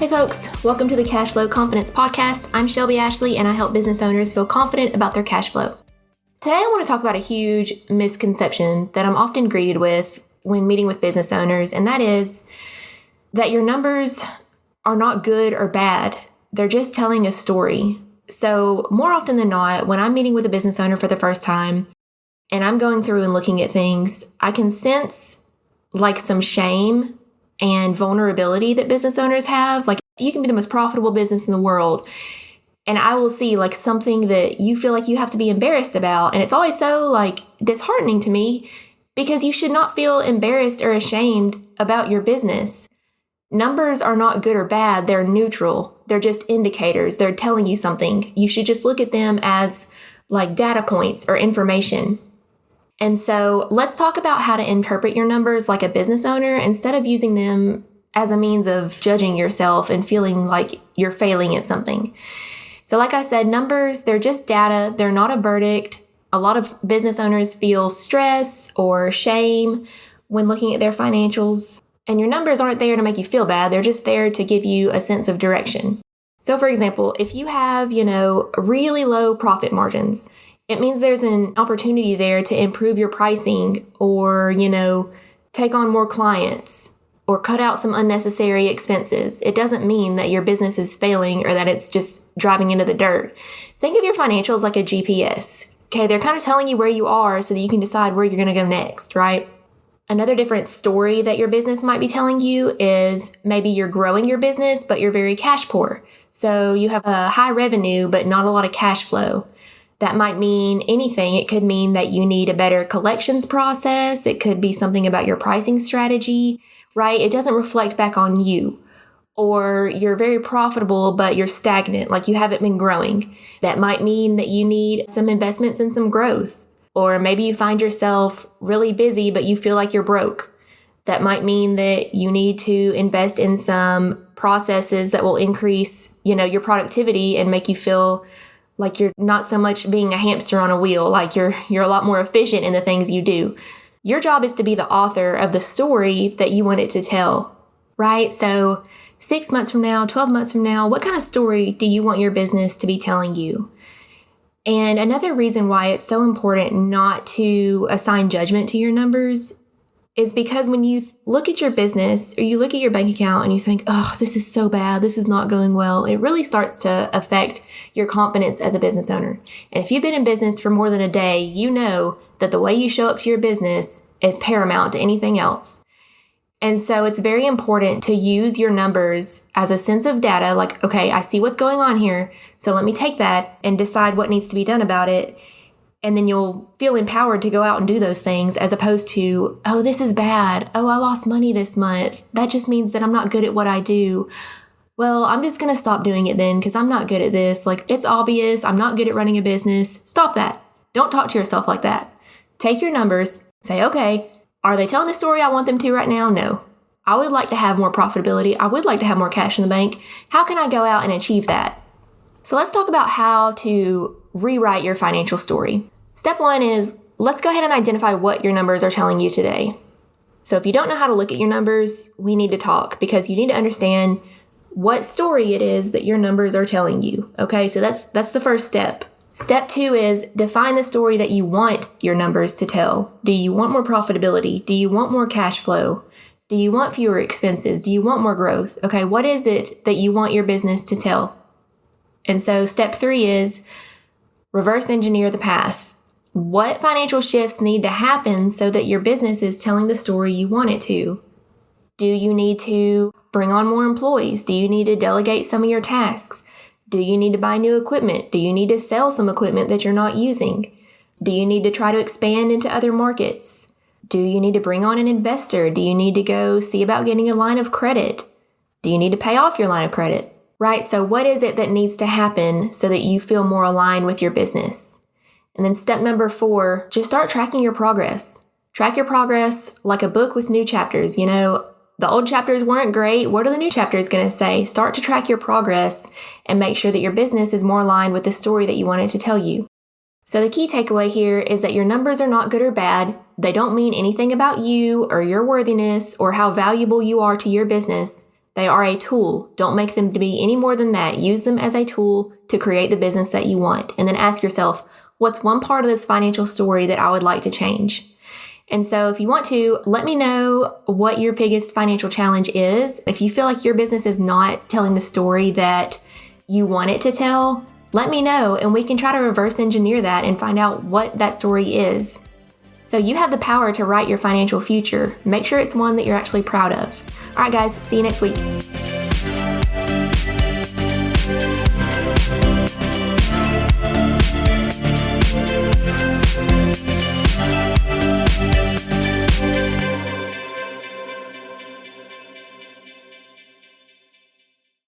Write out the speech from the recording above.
Hey folks, welcome to the Cash Flow Confidence Podcast. I'm Shelby Ashley and I help business owners feel confident about their cash flow. Today I want to talk about a huge misconception that I'm often greeted with when meeting with business owners, and that is that your numbers are not good or bad. They're just telling a story. So more often than not, when I'm meeting with a business owner for the first time and I'm going through and looking at things, I can sense like some shame and vulnerability that business owners have. Like, you can be the most profitable business in the world, and I will see like something that you feel like you have to be embarrassed about. And it's always so like disheartening to me because you should not feel embarrassed or ashamed about your business. Numbers are not good or bad. They're neutral. They're just indicators. They're telling you something. You should just look at them as like data points or information. And so let's talk about how to interpret your numbers like a business owner instead of using them as a means of judging yourself and feeling like you're failing at something. So like I said, numbers, they're just data. They're not a verdict. A lot of business owners feel stress or shame when looking at their financials. And your numbers aren't there to make you feel bad. They're just there to give you a sense of direction. So for example, if you have, really low profit margins, it means there's an opportunity there to improve your pricing or, take on more clients or cut out some unnecessary expenses. It doesn't mean that your business is failing or that it's just driving into the dirt. Think of your financials like a GPS. Okay, they're kind of telling you where you are so that you can decide where you're going to go next, right? Another different story that your business might be telling you is maybe you're growing your business, but you're very cash poor. So you have a high revenue, but not a lot of cash flow. That might mean anything. It could mean that you need a better collections process. It could be something about your pricing strategy, right? It doesn't reflect back on you. Or you're very profitable, but you're stagnant, like you haven't been growing. That might mean that you need some investments and some growth. Or maybe you find yourself really busy, but you feel like you're broke. That might mean that you need to invest in some processes that will increase, your productivity and make you feel like you're not so much being a hamster on a wheel, like you're a lot more efficient in the things you do. Your job is to be the author of the story that you want it to tell, right? So 6 months from now, 12 months from now, what kind of story do you want your business to be telling you? And another reason why it's so important not to assign judgment to your numbers is because when you look at your business or you look at your bank account and you think, oh, this is so bad, this is not going well, it really starts to affect your confidence as a business owner. And if you've been in business for more than a day, you know that the way you show up to your business is paramount to anything else. And so it's very important to use your numbers as a sense of data, like, okay, I see what's going on here, so let me take that and decide what needs to be done about it. And then you'll feel empowered to go out and do those things as opposed to, oh, this is bad. Oh, I lost money this month. That just means that I'm not good at what I do. Well, I'm just going to stop doing it then because I'm not good at this. Like, it's obvious. I'm not good at running a business. Stop that. Don't talk to yourself like that. Take your numbers. Say, okay, are they telling the story I want them to right now? No. I would like to have more profitability. I would like to have more cash in the bank. How can I go out and achieve that? So let's talk about how to rewrite your financial story. Step one is, let's go ahead and identify what your numbers are telling you today. So if you don't know how to look at your numbers, we need to talk because you need to understand what story it is that your numbers are telling you. Okay, so that's the first step. Step two is define the story that you want your numbers to tell. Do you want more profitability? Do you want more cash flow? Do you want fewer expenses? Do you want more growth? Okay, what is it that you want your business to tell? And so step three is reverse engineer the path. What financial shifts need to happen so that your business is telling the story you want it to? Do you need to bring on more employees? Do you need to delegate some of your tasks? Do you need to buy new equipment? Do you need to sell some equipment that you're not using? Do you need to try to expand into other markets? Do you need to bring on an investor? Do you need to go see about getting a line of credit? Do you need to pay off your line of credit? Right? So what is it that needs to happen so that you feel more aligned with your business? And then step number 4, just start tracking your progress. Track your progress like a book with new chapters. The old chapters weren't great. What are the new chapters going to say? Start to track your progress and make sure that your business is more aligned with the story that you want it to tell you. So the key takeaway here is that your numbers are not good or bad. They don't mean anything about you or your worthiness or how valuable you are to your business. They are a tool. Don't make them to be any more than that. Use them as a tool to create the business that you want. And then ask yourself, what's one part of this financial story that I would like to change? And so if you want to, let me know what your biggest financial challenge is. If you feel like your business is not telling the story that you want it to tell, let me know and we can try to reverse engineer that and find out what that story is. So you have the power to write your financial future. Make sure it's one that you're actually proud of. All right, guys, see you next week.